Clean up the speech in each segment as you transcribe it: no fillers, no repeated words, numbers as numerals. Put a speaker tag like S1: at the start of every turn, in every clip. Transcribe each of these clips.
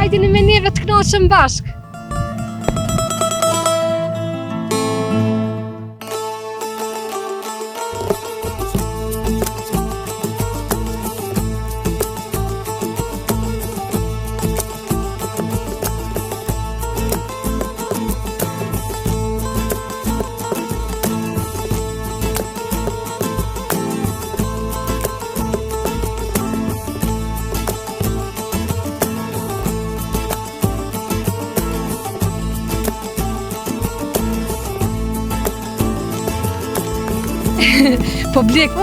S1: Hajdini me neve të knoqëm bashk. Po blek,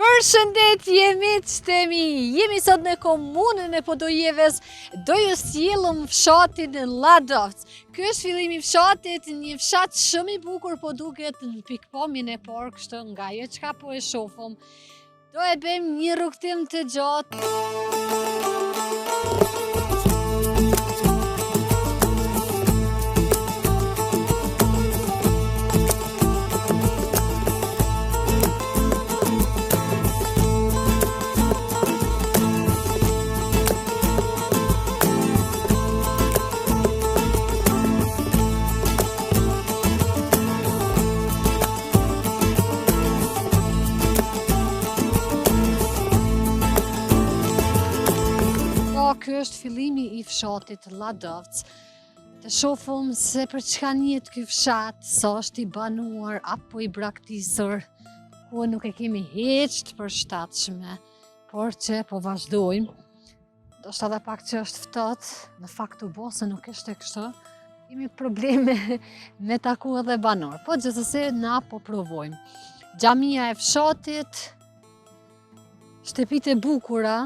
S1: Përshëndetje miqtemi, jemi sot në komunën e Podojeves, do ju sjellëm fshatin Ladovc. Ky është fillimi i fshatit, një fshat shumë i bukur, po duket në pikpamjen e parë kështu nga ajo çka po e shohëm. Do e bëjmë një rrugtim të gjatë. Ky është fillimi i fshatit Ladovc. Të shohim se për çka njihet ky fshat, sa është i banuar apo i braktisur, ku nuk e kemi hiç të përshtatshme, por që po vazhdojmë. Ndoshta edhe pak që është ftohtë, në fakt u bë se nuk ishte kështu. Kemi probleme me taku edhe banor, po gjithsesi na po provojmë. Xhamia e fshatit, shtëpitë e bukura,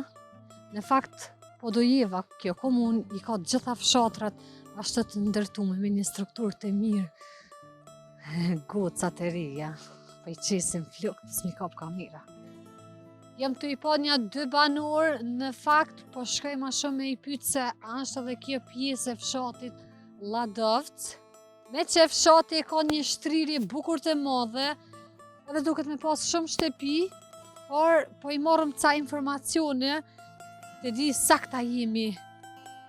S1: në fakt Podojeva, kjo komun, i ka gjitha fshatrat ashtë të ndërtume me një strukturë të mirë. Gocat e reja, po i qesim flokët, s'mi kap kamera. Jam të i pa një 2 banor, në fakt, po shkoj ma shumë me i pytë se ashtë edhe kjo pjesë e fshatit Ladovc. Me që fshati ka një shtrirje bukur të madhe, edhe duket me pas shumë shtëpi, por po i morëm ca informacione, të di sakta jemi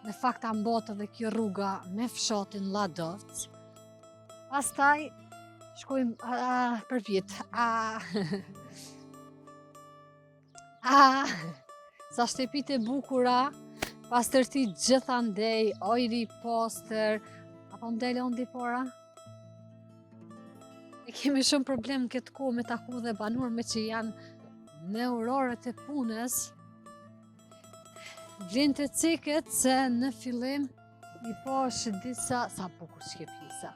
S1: në fakt ambatë dhe kjo rruga me fshatin Ladovc. Pastaj shkojmë për vjetë. Sa shtëpitë e bukura, pastërti gjithandej, ajri pastër, apo ndele ondi para. E kemi shumë problem në këtë kohë me taku dhe banor me që janë në orarët e punës. Vlen të ceket se në fillim i pash disa, sa bukur që pjesa.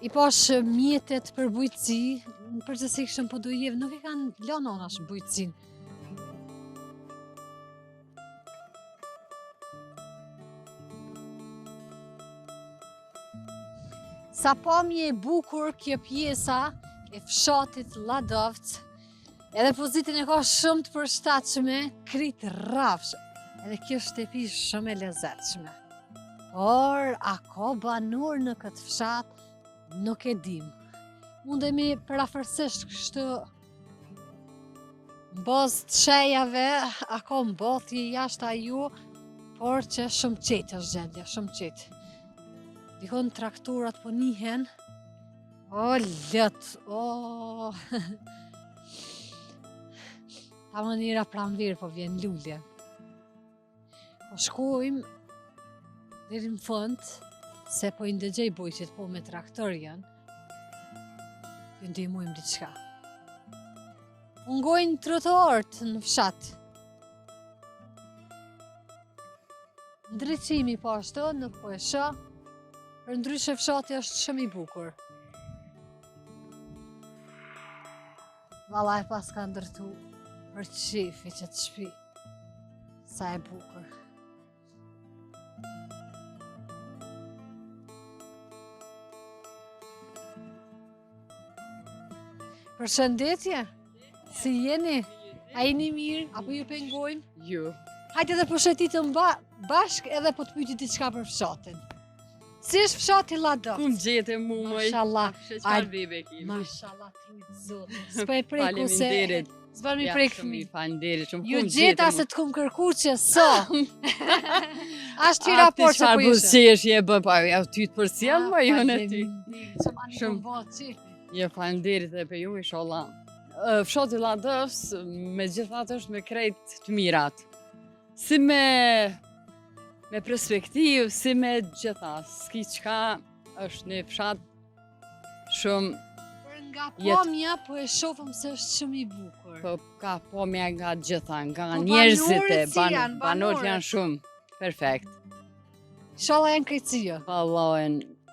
S1: I pash mjetet për bujqësi, në përgjithësi kështëm Podojev, nuk e kanë lënë anash bujqësin. Sa pamje e bukur kjo pjesa e fshatit Ladovc, edhe pozitin e ka shumë të përshtatshme, kritë rrafsh, edhe kjo shtëpi shumë e lezetshme. Por, a ka banor në këtë fshat, nuk e dim. Mundemi parafërsisht kështu bazë të shejave, a ka mbathje jashtë aju, por që shumë qetë është gjendja, shumë qetë. Dikon traktorat po njihen, o lëtë, o... Ta mënyra pranverë po vjen lullje. Po shkojmë deri në fund, se po i ndëgjej bujqit po me traktor janë, ju ndihmojmë diçka. Mungojnë trotuarët në fshat. Ndryqimi po ashtu, nuk po e shoh, për ndryshe fshati është shumë i bukur. Vallaj pas ka ndërtu për qefi që të shpi, sa e bukur. Përshëndetje, si jeni? A jeni mirë? Apo ju pengojmë?
S2: Jo.
S1: Hajde dhe përshëtitëm bashk edhe po të pyeti diçka për fshatin. Cilësh fshati Ladovc?
S2: Kum gjete mu moj.
S1: Mashallah.
S2: Sheqar bebe kim.
S1: Mashallah, trujt zotit. S'po e preku se...
S2: Faleminderit.
S1: S'bën mi prek fëmi.
S2: Faleminderit shumë.
S1: Ju gjeta se të kum kërku që so. Ashtë ty raport që po
S2: Çfarë
S1: ishe.
S2: buzëqesh je bë pa ja ty të përcjell më jone ty.
S1: Shumë.
S2: Je faleminderit edhe për ju inshallah. Fshati Ladovc megjithatë është me krejt të mirat. Si me perspektivë, si me gjitha. S'ki qka është një fshat shumë
S1: Nga pomja, po e shofëm se është shumë i bukur.
S2: po ka pomja nga gjitha, nga
S1: Po
S2: njerëzit e
S1: banorët si janë,
S2: banorët janë
S1: banorët?
S2: shumë. Perfekt.
S1: Inshallah janë krejtësia.
S2: Vallahi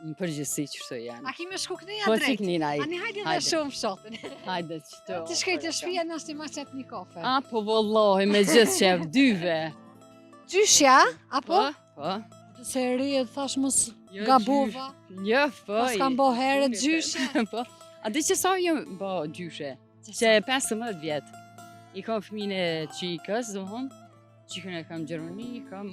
S2: në përgjithësi qështu janë.
S1: A kime shku këneja
S2: Po
S1: drejt?
S2: ciknin ai.
S1: Ani hajde dhe
S2: Hajde.
S1: shumë fshatin.
S2: Hajde qëto.
S1: Të shkej të shpia në është i ma qep një kafe.
S2: A, po vallahi me gjithë qef dyve.
S1: Gjyshja, apo?
S2: Po.
S1: Se rrjet thash mos
S2: Jo,
S1: gabova.
S2: Jo, po.
S1: Pas kam bo herë gjyshe.
S2: Po. A di që sa jo bo gjyshe? Që 15 vjetë. I kam fëmijën e qikës, domthon. Qikën e kam Gjermani, kam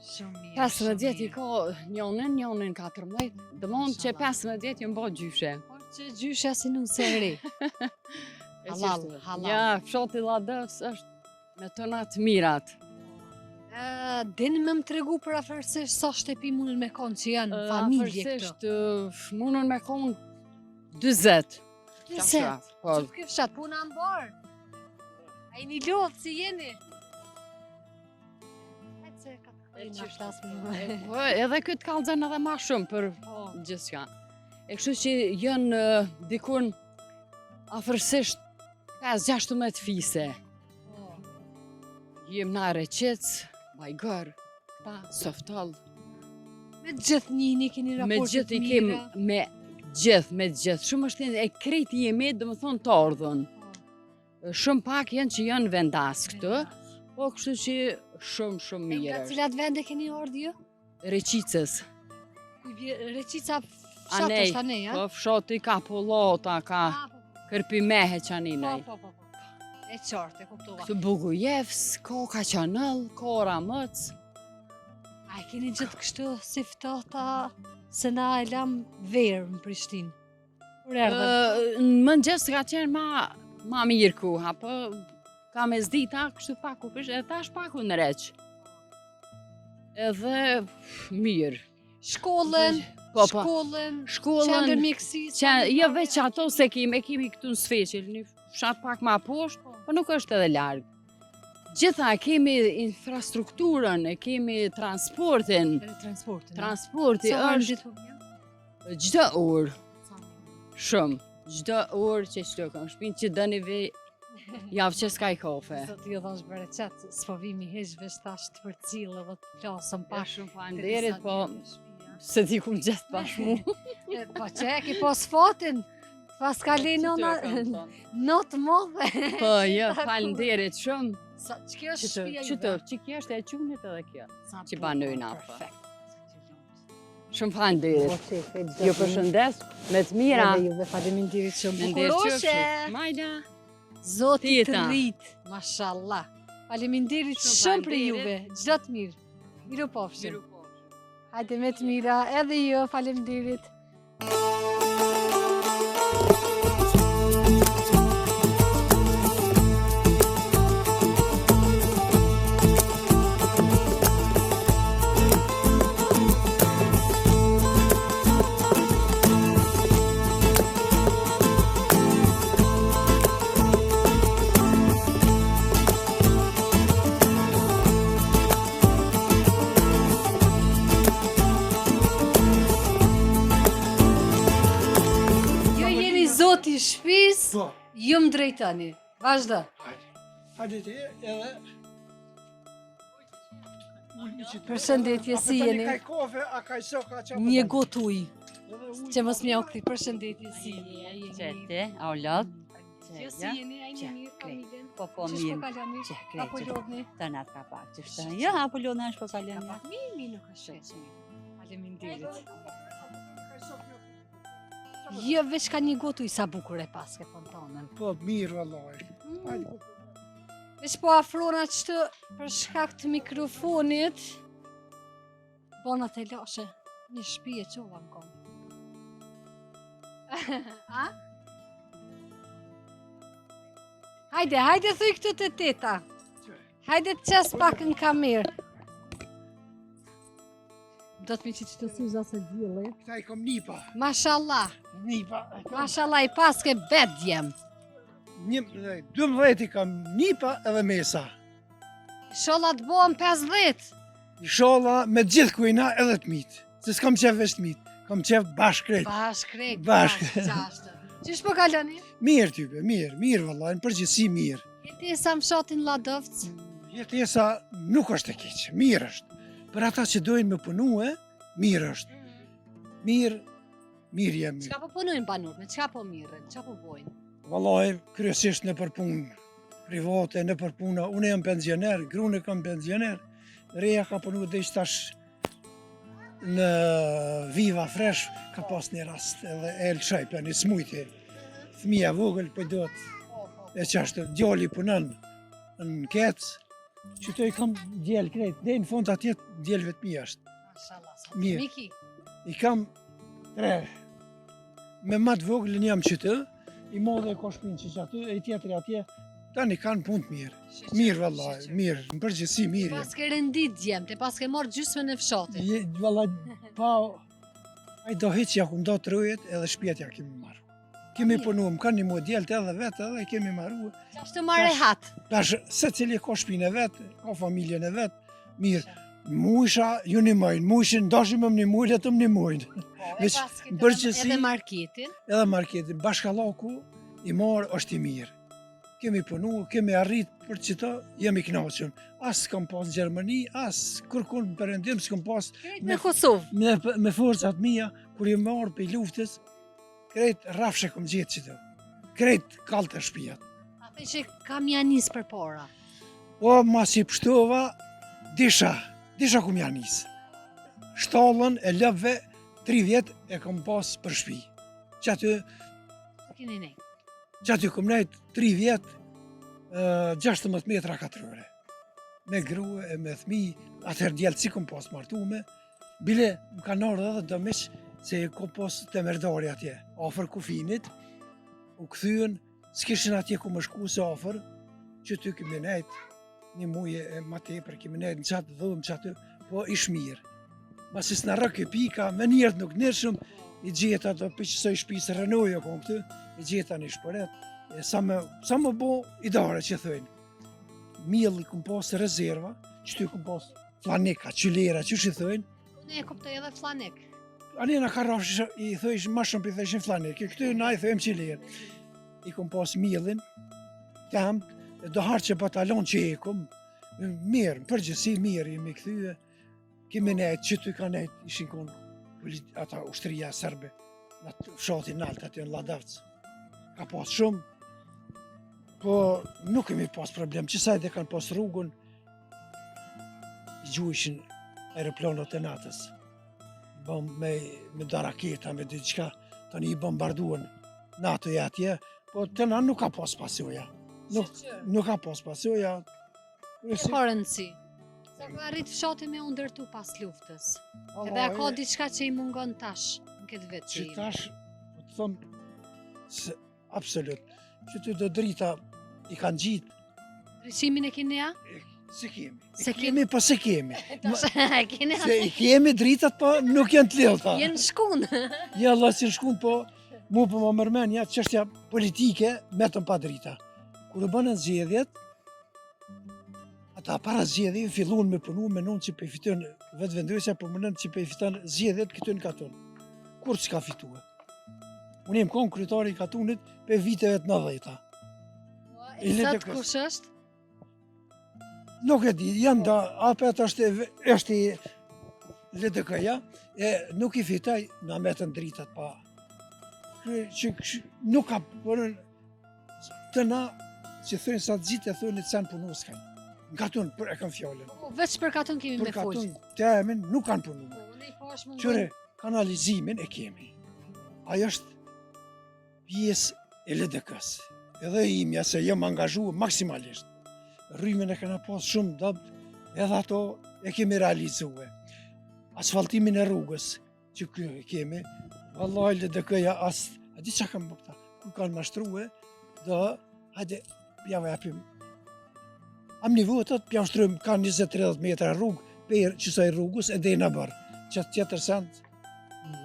S1: Shumë mirë.
S2: 15 vjetë i ka njonën 14. Domthon që 15 vjetë jam bo gjyshe.
S1: Por që gjyshja si nuk se rri. Halal, halal.
S2: Ja, fshati Ladovc është me tona të mirat.
S1: Dini me më tregu për afërsisht sa shtepi mundën me konë që janë familje këto.
S2: Afërsisht mundën me konë 20.
S1: Nëset,
S2: Po.
S1: që këtë fshat, puna në barë. A i një lodhë si jeni. Hajtë se ka të këtojnë në flasë më.
S2: Po, edhe këtë kallëzën edhe ma shumë për gjithçka. E kështu që janë dikun afërsisht 5-16 fise. Jem na Reqec, Majgër, këta, Softall.
S1: Me gjithë një keni
S2: Me
S1: raportet
S2: gjithë i
S1: mira.
S2: kem me gjithë. Shumë është e krejti jemi, dhe më thonë të ardhën. Shumë pak janë që janë vendas këtu, po kështu që shumë mirë
S1: Nga
S2: është.
S1: cilat vende keni ardhë ju?
S2: Reqicës.
S1: Reqica fshat
S2: Anej,
S1: është anej, a?
S2: po fshati ka Pollota, ka
S1: Ah,
S2: Kërpimehe qaninaj.
S1: Po. E qartë, e kuptova.
S2: Këtu Bugujevs, ka Kaçanëll, ka Ramëc.
S1: A e keni gjithë kështu si ftata se na e lam verë në Prishtinë? Kur erdhëm?
S2: Në mëngjes ka qenë ma mirë kuha, po ka me zdita kështu paku kësh, edhe tash paku në req. Edhe mirë.
S1: Shkollën,
S2: Po,
S1: shkollën,
S2: Shkollën,
S1: qendër mjekësisë.
S2: jo veç ato se kemi këtu në Sfeqil, një fshat pak ma poshtë, po nuk është edhe largë. Gjitha kemi infrastrukturën, e kemi transportin. Transporti është çdo orë, shumë. Çdo orë që çdo kam shpinë që dëni ve javë që s'ka i kafe.
S1: Zotë ju dhash bërë qatë, s'po vimi heq veç tash të përcilë dhe të plasëm
S2: Pa
S1: pak.
S2: shumë falenderit, po se di ku më gjithë pash mu.
S1: Po që e ki pos fatin, pas ka le not modhe.
S2: Po jo, falenderit shumë.
S1: Që kjo është shpia
S2: Qëto,
S1: juve?
S2: që kjo është e qumit edhe kjo.
S1: Sa
S2: që
S1: bukur,
S2: banojnë apo.
S1: Perfekt.
S2: Shumë falenderit. Ju përshëndes, me të mira.
S1: Edhe juve faleminderit shumë.
S2: Menderit
S1: Bukuroshe!
S2: qofshit. Majda.
S1: Zoti të
S2: Tjeta.
S1: rrit, mashallah. Faleminderit
S2: Shumë
S1: shumë për
S2: faleminderit.
S1: juve, çdo të mirë. Miru pofshim.
S2: Miru po.
S1: Hajde me të mira, edhe ju, faleminderit. Ju jeni zoti i shtëpis,
S3: Po,
S1: ju më drejtoni. Vazhdo.
S3: hajde ti edhe...
S1: Përshëndetje, si jeni?
S3: A ka një kaj kofe, a ka i soka qa
S1: Një gotë ujë, që mos më ukthi. Përshëndetje, si jeni?
S4: Qete, a o lot?
S1: Ju si jeni, a një mirë, familjen?
S4: Po,
S1: Që shpo kalani?
S4: Qe,
S1: Apo
S4: krejtë.
S1: lodhni?
S4: Të natë ka pak që shtë. Jo, apo lodhën është po kalen.
S1: Ka pak mi nuk është shetë. Faleminderit. Jo, veç ka një gotë ujë sa bukur e pas ke fontanën.
S3: Po, mirë vallaj. Hajde.
S1: Veç po afrona qëtë për shkak të mikrofonit, bona të lashe. Një shtëpi e qova në kom. A? Hajde thuj këtu të teta. Hajde të qes pak në kamerë. Do të mi që të syza se djeli.
S3: Këta i kom nipa.
S1: Mashallah.
S3: Nipa.
S1: Mashallah i paske bedjem.
S3: 12 i kam nipa edhe mesa.
S1: Sholla të bohem 50.
S3: Inshallah me gjithë kujna edhe të mitë. Se s'kam qef vesh të mitë. Kam qef bashkë krejt.
S1: Bashkrejt.
S3: Bashkë.
S1: Qashtë. Qysh po kaloni?
S3: Mirë type, mirë vëllaj, në përgjithësi mirë.
S1: Jetesa më shotin Ladovc.
S3: Jetesa nuk është e keqe, mirë është. Për ata që dojnë me punue, mirë është. Mirë jemi.
S1: Qka po punojnë banur, me qka po mirën, qka po bojnë?
S3: Vallaj, kryesisht në përpunë private, në përpuna, unë jam pensioner, grune kam pensioner, reja ka punu dhe ishtash në Viva Fresh, ka pas një rast edhe El Shajpja, një smujti, fëmija vogël, për do të e qashtë, djali punën në kecë, që të i kam djelë krejt, dhe në fund atjet djelëve të mija është.
S1: Mashallah, sa
S3: Mirë.
S1: Miki.
S3: I kam 3, me matë vogëlin jam që të, i modhe e ko shpinë që aty, e i tjetëri atje, tani kanë punë të mirë. Mirë vallaj, mirë, në përgjithësi mirë jam.
S1: Pas ke rendit djem, te pas ke morë gjysmën e fshatit.
S3: Vallaj, pa, ai do heqja ku ndo të rëjet edhe shpjetja kemi marru. Kemi punu, më kanë një modjelët edhe vetë edhe kemi marru.
S1: Qashtë të marre hat.
S3: Tash, se cili ka shpinë e vetë, ka familjen e vetë, mirë. Musha, ju një mojnë, mushin, dashim më një mujnë, të më një mujnë.
S1: E
S3: Veç,
S1: pas ke
S3: përgjithësi-
S1: edhe marketin.
S3: Edhe marketin, bashkallaku i marë është i mirë. Kemi punu, kemi arrit për qëta, jemi knaqën. As s'kam pas në Gjermani, as kërkun në përëndim s'kam pas
S1: Krejt me Kosovë.
S3: me forcat mija, kur i marë për i luftës, krejt rafshe kom gjithë qëta. Krejt kalë të shpijat.
S1: A the që kam janis për para.
S3: O, mas i pështova, disha kum janis. Shtallën e lëpve, 3 vjet e kom pas për shpi. Që
S1: Keni ne.
S3: aty kom nejt 3 vjet, 16 metra katrore. Me grue e me thmi, atëherë djelë si kom pas martume, bile më kanë ardhë edhe dëmish se kom pas të merdari atje, afer kufinit, u këthyën, s'kishin atje ku më shku se afer, që ty kemi nejt, një muje e ma tepër, kemi nejt në qatë dhëmë që aty, po ish mirë. Masi s'na rëk e pika, me njërët nuk nërshëm, i gjeta do pëqësoj shpisë rënojo kom këtu, i gjeta një shpëret, e sa më bo i dare që thëjnë. Mill i kom pas rezerva, që ty kom pas flaneka, qylera, që shi thëjnë,
S1: Unë e kuptoj edhe flanek.
S3: anena ka rafsh i thëjsh ma shumë për i thëjshin flanek, këtu na i thëjmë qylerë. I kom pas millin, temp, do harë që batalon që e kom, mirë, në përgjësi mirë, jemi këthyë, kemi nejtë, që ty ka nejtë, ishin konë ata ushtria sërbe, në fshatin nalt, aty në Ladovc. Ka pas shumë, po nuk kemi pas problem, që sajt e kanë pas rrugën, i gjuishin aeroplanët e natës. Bëm me da raketa, me diçka, tani i bombarduan NATO-ja atje, po të na nuk ka pas pasoja. Nuk ka pas pasoja.
S1: E ka rëndësi. Se ka arrit fshati me u ndërtu pas luftës. Edhe a ka diçka që i mungon tash në këtë vetë që
S3: Që
S1: jemi.
S3: tash, po të thëmë, se absolut, që ty do drita i kanë gjitë,
S1: Dryshimin e keni ja?
S3: se kemi.
S1: Se
S3: Kemi, po se kemi.
S1: Tash e keni
S3: Se i kemi dritat, po nuk janë të lidhta.
S1: Jenë shkun.
S3: Ja, Allah si në shkun, po mu për më mërmenja çështja politike metën pa drita. Kur u bënën zgjedhjet, ata para zgjedhjeve filluan me punu me nënë që pe fiton vetë vendosja, po më nënë që pe fiton zgjedhjet këtu në katon. Kur s'ka fitue. Unë jem konë kryetari i katunit pe viteve të 90-ta.
S1: E sot kush është?
S3: Nuk e di, janë da, apet është i LDK-ja, e nuk i fitaj në metën dritat pa. Nuk ka përën të na, që thënë sa të gjitë e thënë të sen punu s'kanë. Në katun, e kam fjallën.
S1: Veç për katun kemi me
S3: Për
S1: folë.
S3: katun, të emin nuk kanë punu.
S1: Unë i pash më
S3: Qëre, kanalizimin e kemi. Ajo është pjesë e LDK-s. Edhe imja se jam angazhu maksimalisht. Rrymin e kena pas shumë dobt, edhe ato e kemi realizue. Asfaltimin e rrugës, që kemi, vallahi LDK-ja a di çka kam bëkta, ku kanë mashtruhe, hajde, pjava japim. Am nivotët, pjava shtrujmë, kanë 20-30 metra rrugë, për qësaj rrugës e dhe në bërë, që tjetër send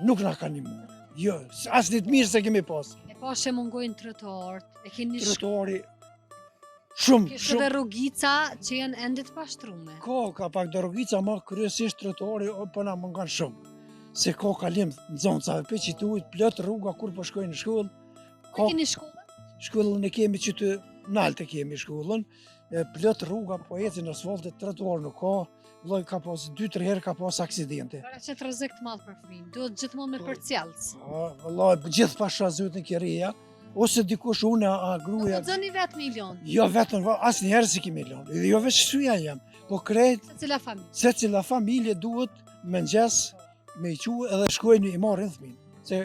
S3: nuk na kanë një mundë. Jo, asë një të mirë se kemi pas.
S1: E po që mungojnë trotuarët, e keni
S3: Trotuari, shumë,
S1: kishte dhe rrugica që janë ende të pashtrume.
S3: Ka pak dhe rrugica, ma kryesisht trotuari, po na mungan shumë. Se ka kalim në zoncave, pe që tuajt, plot rruga kur po shkojnë në shkollë.
S1: E keni shkollën?
S3: Shkollën e kemi që të naltë kemi shkollën, plot rruga po ecin asfaltet, trotuar nuk ka, vllai ka pas 2-3 herë ka pas aksidente.
S1: Para që të rrezik të madh për fëmijën, duhet gjithmonë me përcjellës.
S3: Vllai gjithë pasha zotën Kiria, ose dikush unë a gruaja.
S1: Do të zoni vetë milion.
S3: Jo vetëm asnjëherë si kemi lënë. Dhe jo veç syja jam, po krejt
S1: Secila familje.
S3: Familje duhet mëngjes me i quë edhe shkojnë i marrin fëmin. Se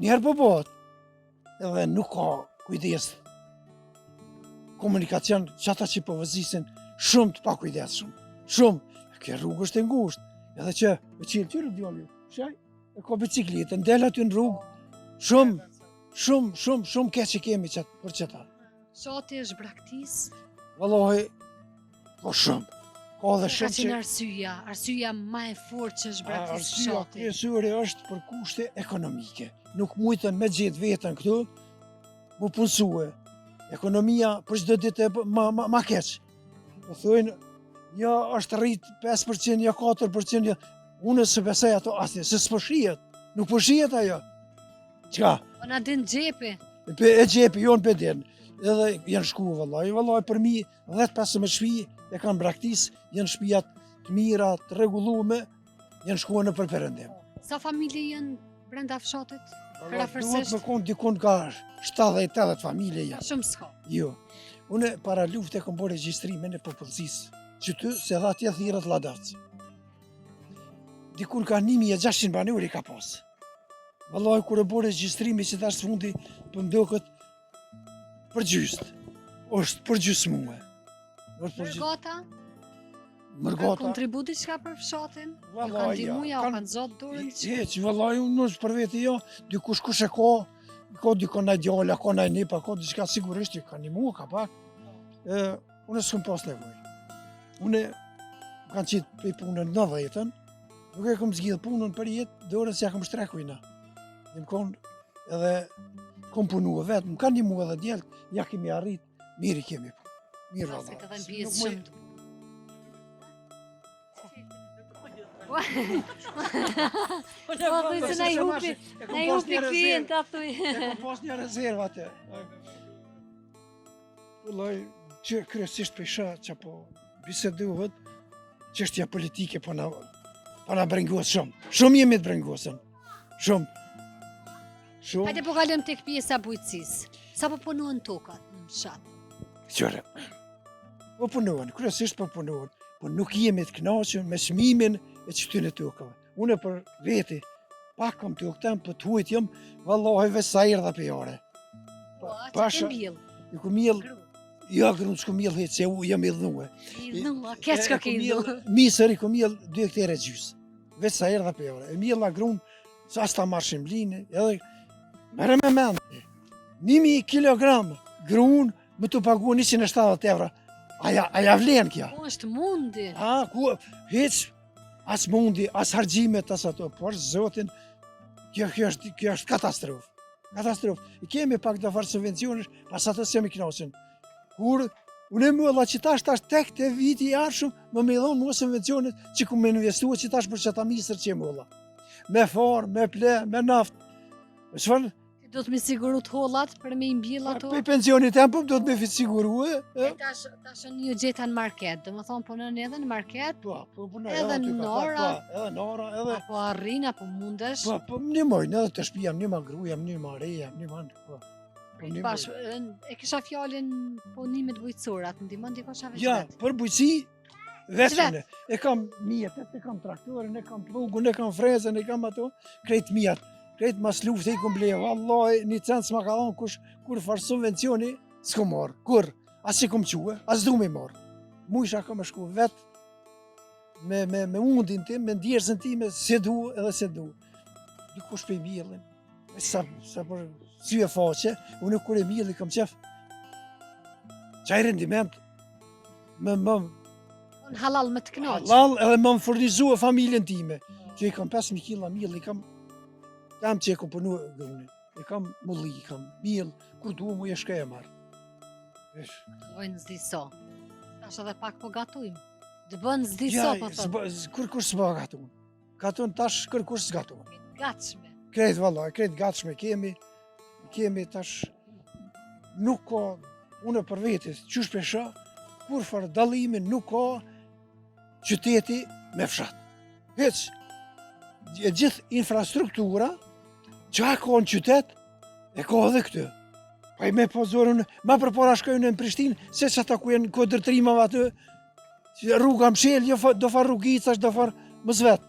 S3: njëherë po bëhet, edhe nuk ka kujdes. Komunikacion që ata që po vëzisin shumë të pa kujdesshëm. Shumë. Kjo rrugë është e ngushtë. Edhe që me qilë tyre djali, shaj, e ka bicikletë, ndel aty në rrugë. Shumë keq që kemi për qëta.
S1: Shati është braktis.
S3: Vallahi, po shumë. Ka dhe
S1: Ka
S3: shumë
S1: qenë arsyeja më e fortë që është braktis shati.
S3: Kryesore është për kushte ekonomike. Nuk mujtën me gjithë vetën këtu, mu punsue. Ekonomia për çdo ditë ma keq. Po thojnë, ja është rrit 5%, ja 4%, unë se besoj ato asnjë, se s'po shihet. Nuk po shihet ajo. Çka?
S1: Po na din xhepi.
S3: E xhepi jon pe den. Edhe janë shku vallahi për mi 10-15 shtëpi e kanë braktis, janë shtëpijat të mira, të rregullume, janë shkuar në përperëndim.
S1: Sa familje janë brenda fshatit?
S3: Duhet me konë dikun ka 70-80 familje janë.
S1: Shumë s'ka.
S3: Jo. Une para lufte kom bërë regjistrimin e popullsisë, që ty se dha tje thirët Ladavc. Dikun ka 1600 banori ka pas. Vallahi kur e bërë regjistrimi që tash fundi për mdokët përgjystë. është përgjysmue.
S1: Mërgata?
S3: Mërgata.
S1: Ka kontributi çka për fshatin? Ju
S3: Vallahi,
S1: kanë ndihmu, ja,
S3: kanë-
S1: kanë zotë durën?
S3: Heq, vallahi unë është për veti jo, dikush kush e ka dikon naj djala, ka naj nipa, ka diçka sigurisht i ka ndihmu, ka pak. Unë s'kam pas nevojë. Unë kanë qitë për punën 90-ën, nuk e kom zgjidhë punën për jetë, dorën se ja kom shtrekujna. Më konë edhe kom punu vetë, më kanë ndihmu edhe djelë, ja kemi arrit, mirë i kemi punë. Mirë
S1: Se
S3: vallahi.
S1: ka dhënë
S3: Nuk
S1: pjesë
S3: muj-
S1: shumë. Po thuj se na jupi klient ta thuj.
S3: E kam pas një rezervë atë. Vëllai, që kryesisht për isha që po biseduhet, çështja politike po na brengos shumë. Shumë jemi të brengosën. Shumë.
S1: Hajde po kalojm tek pjesa bujqësisë. Sa po punohen tokat në fshat?
S3: Qëre. Po punohen, kryesisht po punohen. Po nuk jemi të kënaqur me çmimin e çtyne tokave. Unë për veti, pak kam tokë tem, po të hujt jam, vallahi veç sa erdha për jare.
S1: Po, a që
S3: Pasha-
S1: ke mbill?
S3: I ku miell, jo grunë s'ku miell hiç, se u jam i dhnuar.
S1: Idhnu, keq ka ke idhnu.
S3: Misër i ku miell 2 hektarë gjys. Veç sa erdha për jare. E miella grunë, sa as ta marrshim blinë, edhe merre me mend. 1000 kilogram grunë më të paguën 170 euro. Aja vlen kja.
S1: Po është mundi.
S3: Ku hiç as mundi, as harxhimet as ato, por zotin kjo është katastrofë. Katastrofë. I kemi pak të farë subvencionesh, pas ato s'jemi kënaqur. Kur unë më valla që tash tek te viti i ardhshëm më dhon mua subvencionet që ku më investuar që tash për çata misër që më valla. Me far, me ple, me naftë. Çfarë?
S1: Do të më siguru të hollat për me i mbill ato.
S3: Për pensionit tem po do të më sigurue.
S1: Tash një gjeta në market, do më thonë punën edhe në market,
S3: Po, punoj
S1: Edhe
S3: aty ka
S1: Nora.
S3: pak, po, edhe Nora, edhe
S1: apo arrin, apo mundesh.
S3: po më ndihmojnë edhe të shtëpia, më gruaja, më reja, më po.
S1: Bash, e kisha fjalën punimit bujqësorat, ndihmon dikush veç
S3: Ja,
S1: vet.
S3: për bujqësi, veçane.
S1: Vet.
S3: E kam mjetet, e kam traktorin, e kam plugun, e kam frezën, e kam ato, krejt mjet. Krejt mas lufte i kum ble, vallahi, një cent s'ma ka dhon kush, kur farë subvencioni, s'kom marr, kur, as si kom quë, as du me marr. Mu isha kam e shku vet, me mundin tim, me ndjersën time, se du edhe se du. dikush për mielin, sa për sy e faqe, unë kur e mieli kam qef, qaj rendiment, më
S1: Unë halal me të knoq.
S3: halal edhe më furnizua familjen time, që i kam 5.000 kila miel, i kam tam që e kom punu gëni, i kam mulli, i kam miel, kur du mu e shka e marë. Vesh.
S1: Vojnë zdi so. Tash edhe pak po gatujmë. Dë bënë zdi so, po thotë.
S3: Kur s'ba gatun. Gatun tash kur s'gatun.
S1: Gatshme.
S3: Krejt valla, krejt gatshme kemi tash nuk ka, unë për vetes, qysh pesha, kur farë dallimi nuk ka qyteti me fshat. Veç, e gjithë infrastruktura, që ka në qytet, e ka edhe këtë. Pa i me pozorën, ma përpara shkojnë në Prishtinë, se që ata ku jenë kodërtrimave aty, që rruga mshel, do farë rrugicash, do farë më zvet.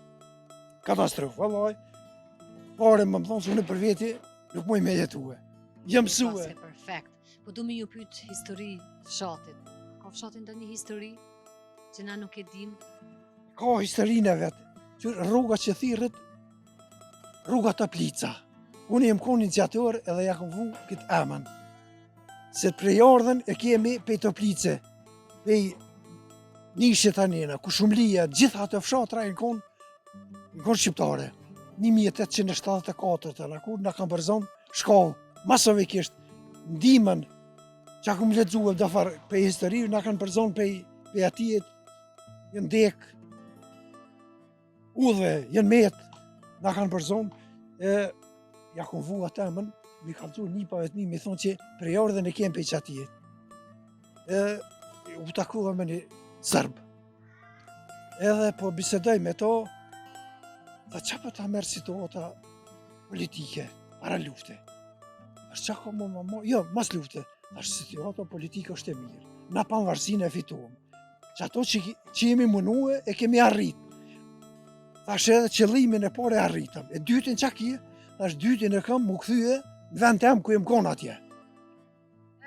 S3: Katastrofë, vallaj. Pare më thonë se unë për veti nuk muj me jetue. Jam mësue.
S1: Paske perfekt. Po du me ju pyet histori fshatit. Ka fshatin ndonjë histori që na nuk e dim?
S3: Ka historinë e vetë. Që rruga që thirrët, rruga Toplica. Unë jem kon iniciator edhe ja kom vu këtë emën. Se të prejardhen e kemi pej Toplice, pej Nishe Tanina, Kushumlia, gjitha ato fshatra në kon shqiptare. 1874 të në kur në kam përzon shkollë, masovikisht, ndimën që akum lexuar do farë për histori, në kanë përzon për atijet, jënë dek, udhe, jënë met, në kanë përzon, ja kom vu atemën, mi kalëzu një pa vetëmi, mi thonë që prejardhe në kemë për që atijet. U takuva me një sërbë. Edhe po bisedoj me to, dhe që për ta merë situata politike, para lufte? Ashtë që ka më, jo, mas lufte, ashtë situata politike është e mirë. Na pavarësinë e fituam. Që ato që jemi munue e kemi arrit. Thash edhe qëllimin e parë e arritëm. E dytin që kje, thash dytin e kam mu këthyje në vend tem ku jem kon atje.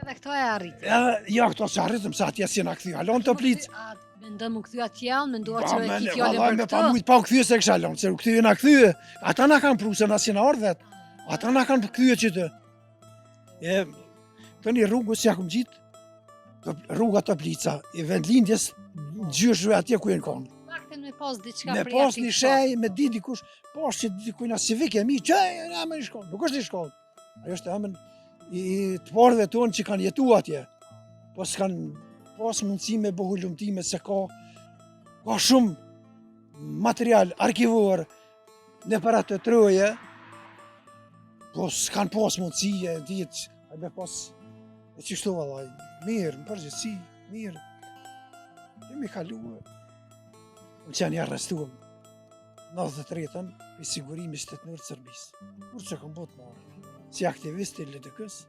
S1: Edhe këto e arritë.
S3: Edhe, ja, këto që arritëm, sa atje si në këthy. Alon të plicë.
S1: Mendoj mu këthy atje, mendoj që e ki fjallin për
S3: Me
S1: këto.
S3: pa mujtë pa u këthyje se kësha alon, se u këthyje në këthyje. Ata na kanë prusë, na si në ardhet. Ata na kanë këthyje që të. Të një rrugës që akum gjitë, rruga Toplica, i vendlindjes gjyshve atje ku jenë konë.
S1: Faktin me pas diçka
S3: Me
S1: për
S3: pas
S1: jashtë
S3: një
S1: i
S3: shej, me di dikush, pas që dikujna civike mi, që e në emën i shkollë, nuk është i shkollë. Ajo është emën i të parëve tonë që kanë jetu atje. Po s'kanë pas mundësi me bëhu lumtime se ka shumë material arkivor në për atë troje, po s'kanë pas mundësi e ditë, a me pas e qështu vallaj, mirë, në përgjithësi, mirë. Kemi kaluë. Unë që janë arrestuëm 93-ën për sigurimi shtetënor të Serbisë. Kur që kam botë marë, si aktivist i LDK-s,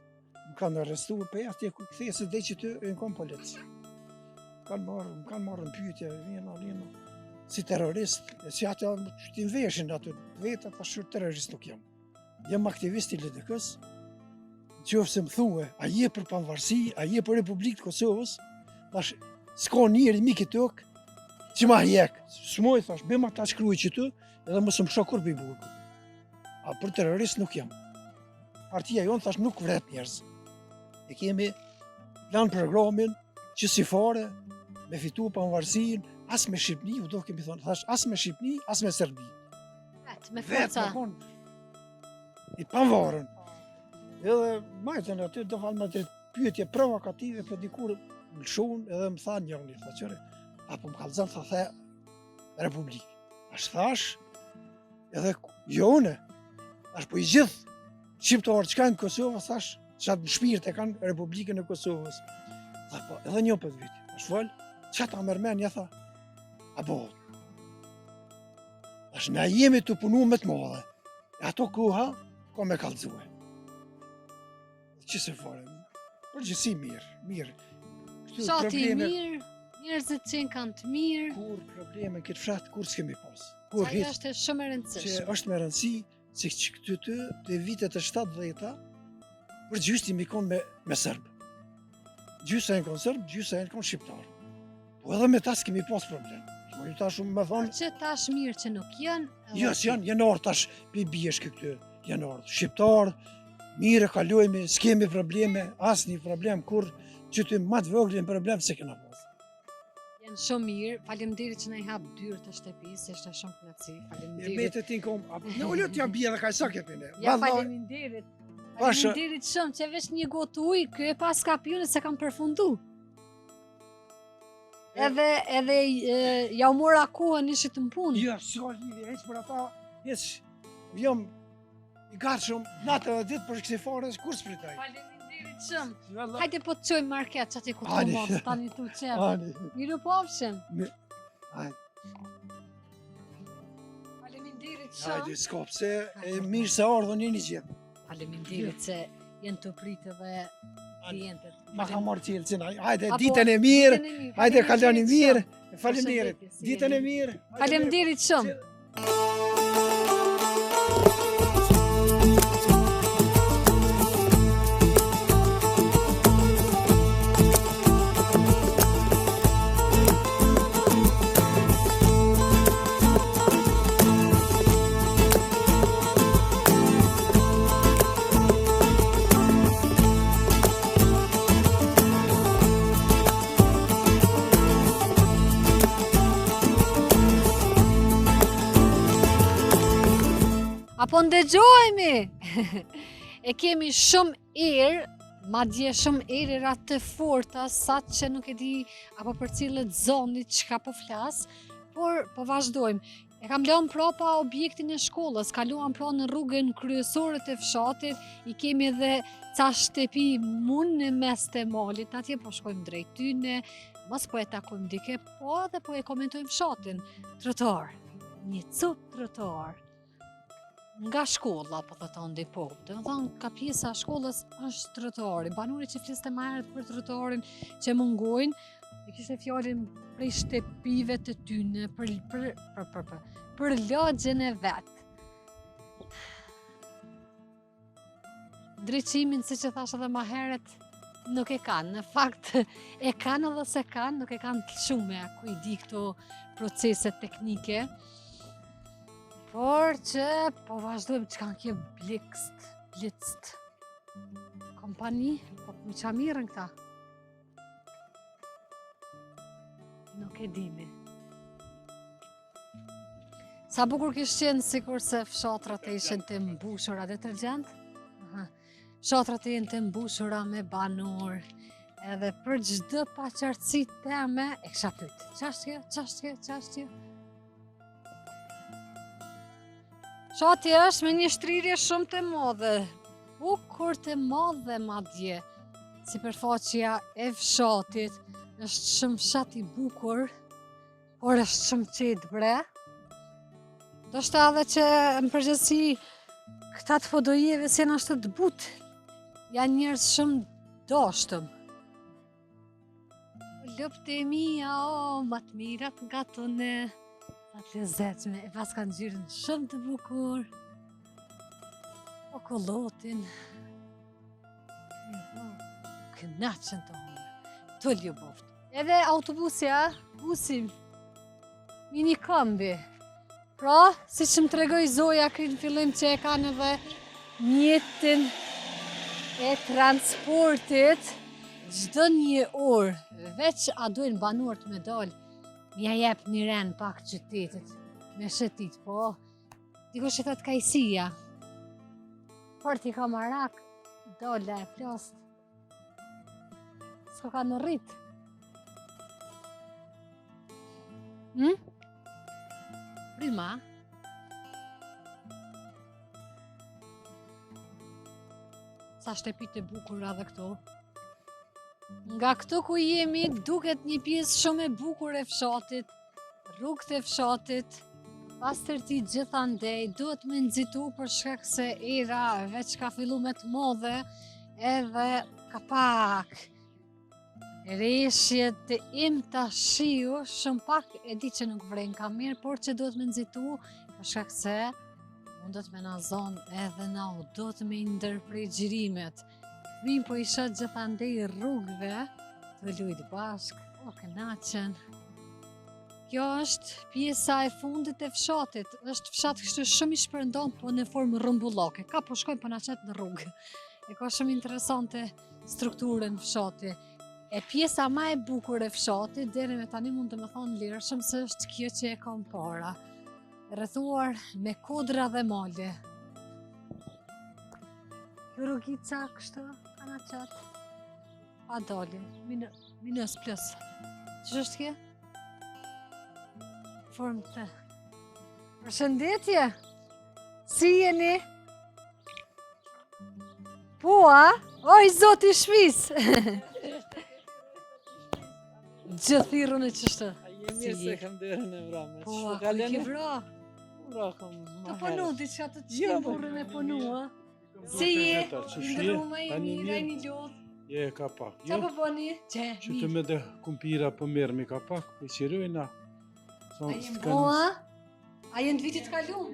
S3: më kanë arrestuë për atje ku këthesë dhe që të në kom policë. Më kanë marrë në pyetje, vjena, si terrorist, e si atë që ti veshin atë vetë, ata shurë terrorist nuk jam. Jam aktivist i LDK-s, qofë se më thue, a je për pavarësi, a je për Republikë të Kosovës, thash, s'ka njëri mi këtë tokë, që ma hjek, s'moj, thash, bema ta shkruaj që tu, edhe mësë më shokur për i burgu. A për terrorist nuk jam. Partia jonë, thash, nuk vret njerëz. E kemi plan programin, që si fare, me fitu pavarësin, as me Shqipni, u do kemi thonë, thash, as me Shqipni, as me Serbi.
S1: me
S3: Vetë
S1: forca.
S3: me konë, i pavarën. Edhe majtën aty do falë me të pyetje provokative për dikur më lëshun edhe më tha njëri, tha qëre, apo më kalëzën, the Republikë. Ashtë thash, edhe jo une, ashtë po i gjithë shqiptarë që kanë në Kosovë, thash, që atë në shpirt e kanë Republikën e Kosovës. Tha po, edhe një për viti, ashtë falë, që ta mërmenja, tha, a bohët. Ashtë na jemi të punu me të madhe, e ato koha, ko me kalëzue. Që se fare, përgjësi mirë. Këtu
S1: Fshati i
S3: probleme-
S1: mirë, njerëzit që kanë të mirë,
S3: Kur probleme këtë fshat, kur s'kemi pas.
S1: sa
S3: Kur
S1: ajo
S3: hiç,
S1: është shumë e
S3: që
S1: rëndësishme.
S3: është me rëndësi, se që këtë të vitet e 70-ta, për gjysti mi konë me Sërbë. Gjysa e në konë Sërbë, gjysa e në konë Shqiptarë. Po edhe me ta s'kemi pas problem. Unë tash më thonë,
S1: Që tash mirë që nuk janë.
S3: jo, janë orë tash pi biesh këtu, janë orë. Shqiptar, mirë kalojmë, s'kemi probleme, asnjë problem kur që ty më të voglin problem se kena pas.
S1: Janë shumë mirë. Faleminderit që na i hap dyrë të shtëpisë, ishte shumë kënaqësi.
S3: E
S1: Faleminderit.
S3: bete ti kom, në ullot jam bie dhe kaj sa këtë ne.
S1: Ja faleminderit.
S3: Pasha-
S1: Faleminderit shumë që veç një gotë ujë, ky e pas ka pjunë se kam përfundu. Edhe ja u mora kohën ishit në punë.
S3: Jo, s'ka lidhje, heq për ata, heq, jam i gatshëm natë dhe ditë për kësi fare, kur s'pritaj.
S1: Faleminderit shumë. Hajde po të qojmë market që ati ku të
S3: Hajde.
S1: mos, tani tu qemë.
S3: Ani,
S1: Miru pofshim.
S3: hajde,
S1: Faleminderit
S3: hajde,
S1: shumë.
S3: s'ka pse, e mirë se ardhën një gjithë.
S1: Faleminderit se jenë të pritë dhe klientët.
S3: Ma ka marrë cilë cina, hajde,
S1: Apo,
S3: ditën e mirë,
S1: Ditën e mirë.
S3: hajde kaloni mirë,
S1: shumë.
S3: faleminderit,
S1: Përshëndetje, si
S3: ditën e
S1: jeni?
S3: mirë. hajde,
S1: Faleminderit shumë. Apo ndëgjojmi! E kemi shumë erë, madje shumë erëra të forta, sa që nuk e di apo për cilët zonit çka po flas, por po vazhdojmë. E kam lënë prapa objektin e shkollës, kaluam pra në rrugën kryesore të fshatit, i kemi edhe ca shtëpi mund në mes të malit, atje po shkojmë drejt tyne, mos po e takojmë dike, po edhe po e komentojmë fshatin. Trotuar, një cop trotuar. Nga shkolla, po të thonë dhe po. Dhe më thonë, ka pjesa e shkollës është trotuari. Banuri që fliste më herët për trotuarin që mungojnë, e kishte fjalën prej shtëpive të tyne, për lagjen e vetë. Ndryqimin, si që thash edhe më herët, nuk e kanë. Në fakt, e kanë edhe se kanë, nuk e kanë të shume, ku i di këto procese teknike. Por që po vazhdojmë që kanë kje blitzt. Kompani, po më qa mirën këta. Nuk e dimi. Sa bukur kishtë qenë sikur se fshatrat e ishen të mbushura detergjent. Fshatrat e jenë të mbushura me banor. Edhe për çdo paqartësi teme, e kisha pyet. Çashtje. Fshati është me një shtrirje shumë të madhe, bukur të madhe madje. Sipërfaqja e fshatit është shumë fshat i bukur, por është shumë qetë bre. Do shta edhe që në përgjithësi këta të fodojeve se janë ashtu të butë, janë njerëz shumë dashtëm. Loptë e mia, o, ma të mirat nga tone. Atë lezetshme, e pas kanë ngjyrën shumë të bukur. O kollotin. Kënaqën të honë. Të ljuboft. Edhe autobusja, busi, mini kombi. Pra, si që më tregoj Zoja këtë në fillim që e kanë edhe mjetin e transportit, çdo një orë, veç a dojnë banorët me dalë, mja jep një ren pak qytetit, me shëtit, po, dikush që thot kajsia, por ti ka marak, dole e plost, s'ko ka në rrit. Prima, sa shtëpit e bukura dhe këto. Nga këtu ku jemi, duket një pjesë shumë e bukur e fshatit, rrugët e fshatit, pastërti gjithandej, duhet me nxitu për shkak se era veç ka fillu me të modhe, edhe ka pak reshje të imta shiu, shumë pak e di që nuk vren ka mirë, por që duhet me nxitu për shkak se unë do të me na zonë edhe na u do të me ndërprej xhirimet. Fëmijë po i shoh gjithandej rrugëve të lujt bashk, o kënaqen. Kjo është pjesa e fundit e fshatit. Është fshat kështu shumë i shpërndan, po në formë rrumbullake. Ka po shkojnë po na qet në rrugë. E ka shumë interesante strukturën fshati. E pjesa ma e bukur e fshatit, deri me tani mund të më thonë lirshëm se është kjo që e kam para. Rrethuar me kodra dhe male. Kjo rrugica kështu, ka na qet. Pa dali, minus plus. Që është kjo? Formë të. Përshëndetje! Si jeni? Po, a? Oj, zoti shpis! Gjithë thirrën e qështë?
S5: Mirë se kam derën e vramë.
S1: Po, a ku ke vra?
S5: Vra kam
S1: Të punu, diçka të qëtë burrën e punua. Si je? Ndruma i mira, i një lodhë.
S6: Je ka pak.
S1: Qa po bëni? Që,
S6: Që të me dhe kumpira për merë mi ka pak, për qirojna.
S1: A jem boa? A jem të vitit kalun?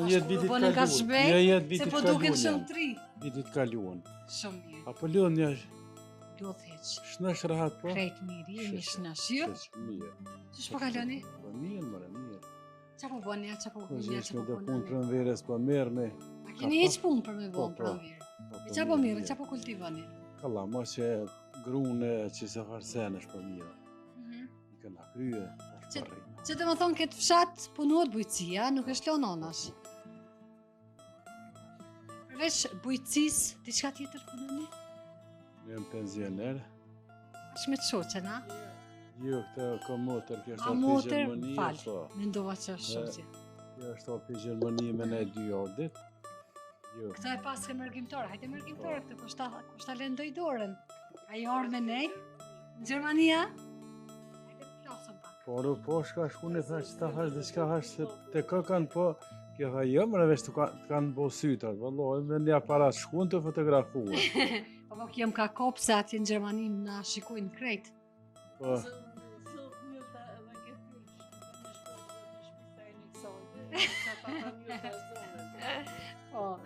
S6: Jetë vitit
S1: bënë ka
S6: kaluan.
S1: shbej,
S6: Jetë
S1: Se
S6: vitit
S1: po duken
S6: kaluan.
S1: shumë tri.
S6: Vitit kaluan.
S1: Shumë mirë.
S6: Apo lënë një
S1: Lodh heq.
S6: shnesh rahat po?
S1: Krejt mirë, jemi shnash. Jo?
S6: Mirë.
S1: Që shpo kaloni?
S6: Po mirë, mëre, mirë.
S1: Qa po bëni, qa po
S6: Ko
S1: bëni,
S6: gjesh
S1: qa
S6: me
S1: po
S6: dhe punë
S1: bëni?
S6: pranverës po merë me.
S1: A keni heq punë për me
S6: Po,
S1: bënë
S6: po.
S1: pranverë? E qa po mirë, qa po kultivoni?
S6: Kalla, ma që grune që se farsenesh po mirë. I këna krye,
S1: Që-
S6: është parri.
S1: Që të më thonë këtë fshat punuat bujqësia, nuk është lënë anash. Përveç bujqësis, diçka tjetër punoni?
S6: Jam pensioner.
S1: Është me të shoqen, a?
S6: Jo, këtë ka motër, kjo është
S1: A
S6: orpi
S1: motër,
S6: Gjermani,
S1: fal.
S6: po.
S1: Mendova që është shoqe.
S6: Kjo është orpi Gjermani me ne 2 javë. Jo,
S1: Këta e pas ke mërgjimtore, hajte mërgjimtore këtë, kushta lëndoj dorën. A i orë me nej? Në Gjermania? Hajte të plasëm pak.
S6: por po shka shkune tha që ta hash diçka hash se te kë kanë po, kjo tha jo më vesh të kanë bo sytar, vëllohi me një aparat shkun të fotografuar.
S1: Po kjem ka kopë se atje në Gjermani na shikojnë krejt.
S6: Po,
S1: Po.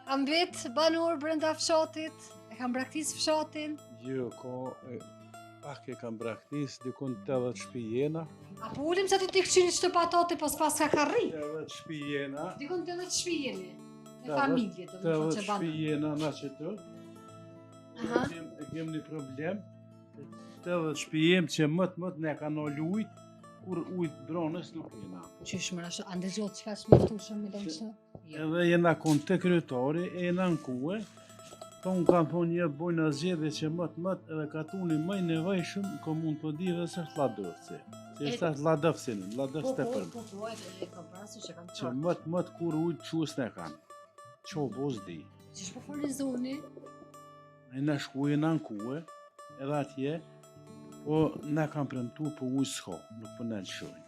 S1: Kam vetë banor brenda fshatit, e kam braktis fshatin,
S6: jo, pak e kam braktis, dikun 80 shtëpi jena.
S1: apo ulim që ti këqyri që të patate pas pas ka karri.
S6: 80 shtëpi jena.
S1: Dikon të edhe të shpijeni, me
S6: 80
S1: familje, të më thonë
S6: 80
S1: që
S6: shtëpi
S1: banë.
S6: jena na që të.
S1: Aha.
S6: E kem një problem. 80 shtëpi jem që mët ne kanë ol ujt, kur ujt dronës nuk jena.
S1: Qysh më rashë, ande gjotë që ka shmëftushëm me lënë që?
S6: Edhe jena kon të kryetari, e jena në kuë, tonë kanë thonë një bojnë zgjedhje që mët, edhe ka tuni mëj nevojshëm, ko mund të di dhe së është ladëfësi. Se është është ladëfësin, ladëfës të përmë.
S1: Po, e kam parasysh që kam
S6: Që
S1: qartë.
S6: mët kur ujtë qus ne kanë. Qo boz di.
S1: Qysh po furnizoni?
S6: E në shku jena në kuë, edhe atje, po ne kam premtu po ujë s'ka, nuk po ne lëshojnë.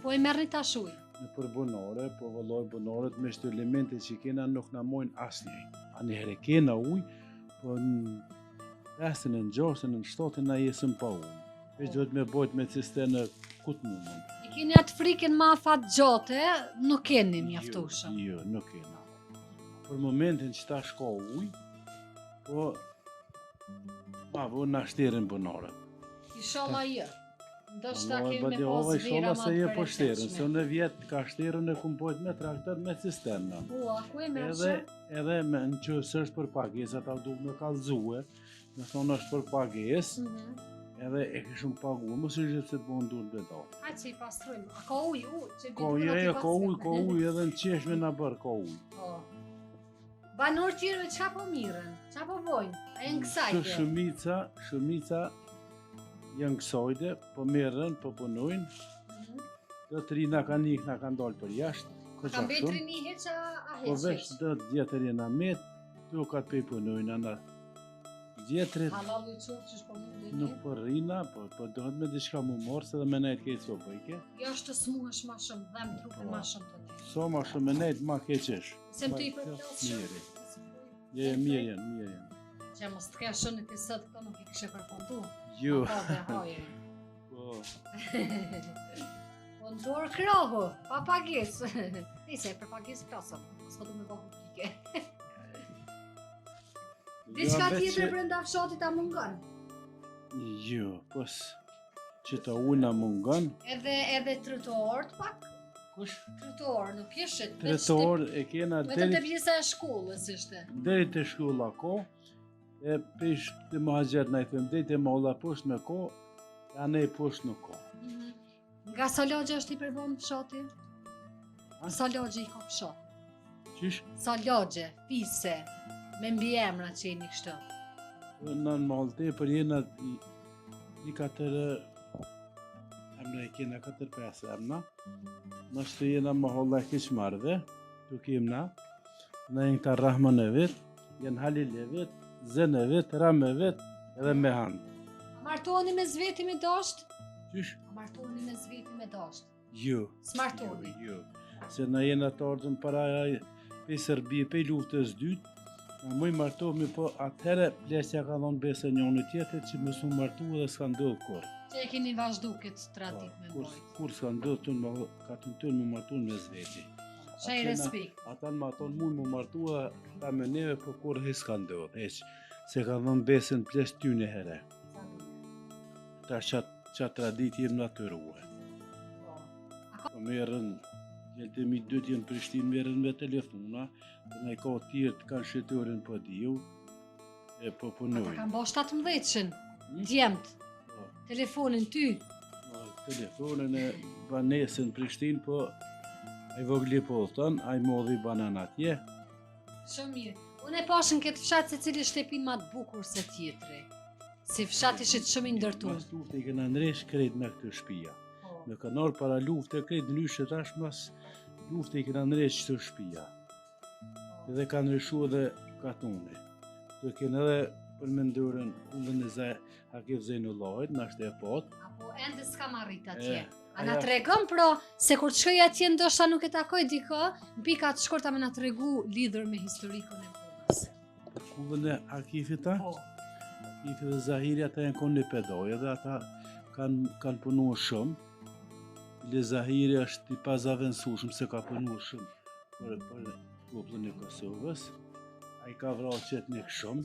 S1: Po e merrni ta shuj.
S6: Në për bunore, po vëlloj bunorët me shtë elemente që kena nuk na mojnë asnjëj. A një herë kena ujë, po në 5-ën, në 6-ën, në 7-ën na jesëm pa ujë. Veç duhet me bojt me cisternë ku të mundën.
S1: I keni atë frikën ma fat gjote, nuk keni mjaftushëm.
S6: Jo, nuk kena. Për momentin që ta shka ujë, po ma vo na shterën bunorët.
S1: Inshallah jo. Ndoshta
S6: Ova,
S1: kemi me
S6: bade,
S1: pas
S6: ova,
S1: vera
S6: inshallah
S1: ma
S6: se je
S1: të
S6: po shterën, se
S1: përrejtshme.
S6: në vjetë ka shterën e kum bojt me traktor me cisterna.
S1: Po, a ku e
S6: Edhe,
S1: mershë?
S6: edhe me në që së është për pagesë, ata du me kalzue, me thonë është për pagesë, edhe e këshëm pagu, mos është se të bënë dur bedo.
S1: Hajtë që i pastrojmë. A ka ujë, që
S6: Ka ujë edhe në qeshme në bërë, ka ujë.
S1: Po. Banor tjerëve qa po miren? Qa po bojnë? A jenë kësajtë?
S6: Shumica janë kësojde, po merren, po punojnë, dhe të rina kanë ikë, na kanë dalë për jashtë, ko
S1: Kam
S6: qa
S1: betri
S6: shumë,
S1: një heqa a
S6: po veç
S1: heqesh?
S6: dhe djetër jena met, do ka të pej punojnë, ana djetërit,
S1: Halal i qofë që shpo mund
S6: nuk po rrina, po dohet me diçka mu morë, se dhe me nejtë kejtë so bëjke.
S1: Jo është të smuhesh ma shumë, dhem trupin ma shumë të ty.
S6: So ma shumë me nejtë ma keqesh.
S1: Se më të i përplasë shumë.
S6: Miri. Je mirë janë.
S1: Që mos të kja shumë të sëtë këto nuk i kështë përfundu.
S6: Jo,
S1: Po dhe haje.
S6: po,
S1: Po ndorë krohu, pa pagesë. Nise, për pagesë plasëm, s'po du me bëhu publike. Diçka
S6: veç
S1: tjetër
S6: që-
S1: brenda fshatit a mungon?
S6: Jo, që ta ujna mungon.
S1: Edhe trotuar pak?
S6: Kush?
S1: Trotuar, nuk ishte.
S6: Tretor e kena
S1: Vetëm te pjesa e shkollës ishte.
S6: deri te shkolla ko, e pesh të muhajgjer na i them deri te molla poshtë me ko, janë e poshtë në ko.
S1: Nga sa lagje është i përvon fshati? Sa lagje i ka fshat?
S6: Qysh?
S1: Sa lagje, fise, me mbiemra që jeni kështu.
S6: Në malte për jena i katër emna i kena 4-5 emna. Nështë jena moholla keqmardhe, tu kemna. Në jenë këta Rahman e vet, jenë Halil e vet, Zen e vet, Ram e vet, edhe Mehan.
S1: A martoni me zveti me dasht?
S6: Qysh?
S1: A martoni me zveti me dasht?
S6: Jo.
S1: Smartoni.
S6: Jo. Se na jena të ardhën para pe Serbie, pe luftës dytë, na mëj martohemi, po atëherë plesja ka dhonë besë njënë tjetër që mësu martu dhe s'ka ndodhë kur.
S1: Që e keni vazhdu këtë tradit me bojt.
S6: Kur s'ka ndodhë ka të në më martu me zveti.
S1: Shaj respekt.
S6: Ata në maton mu më martu dhe ta me neve, po kur he s'ka ndodhë, heq. Se ka dhonë besën ples ty në here. Ta qatë tradit jem naturuhe. Po merën, gjeltemi 2 jenë Prishtinë, merën me telefona, dhe na i ka tjerë të kanë shetorin po diu, e po
S1: Ata
S6: punojnë.
S1: kanë bo 17-shën, djemët,
S6: Po,
S1: telefonin ty.
S6: po, telefonin e banesën Prishtinë, po ai vogli po thon, ai modhi banan atje.
S1: Shumë mirë. Unë e pashën këtë fshat se cili shtepin ma të bukur se tjetri. Si fshat ishit shumë i ndërtuar.
S6: Mas lufte i kena ndresh krejt me këtë shtëpia.
S1: Po.
S6: Në kanar para lufte krejt ndryshe tash mas lufte i kena ndresh këtë shtëpia. Edhe ka ndryshu edhe katuni. Të kena edhe për mendurën kullën e Hakif Zejnullahit, na shte e pot.
S1: Apo ende s'kam arrit atje.
S6: E,
S1: A na
S6: aja-
S1: tregon pra se kur të shkoj atje ndoshta nuk e takoj dikë, në pika të shkorta me na tregu lidhur me historikun e punës.
S6: Kullën e Hakifit ta,
S1: Po.
S6: Hakifi dhe Zahiri ata janë konë një pedoj, edhe ata kanë punu shumë. Le Zahiri është i pazavensushëm se ka punu shumë për popullin e Kosovës. Ai ka vrarë qetnik shumë.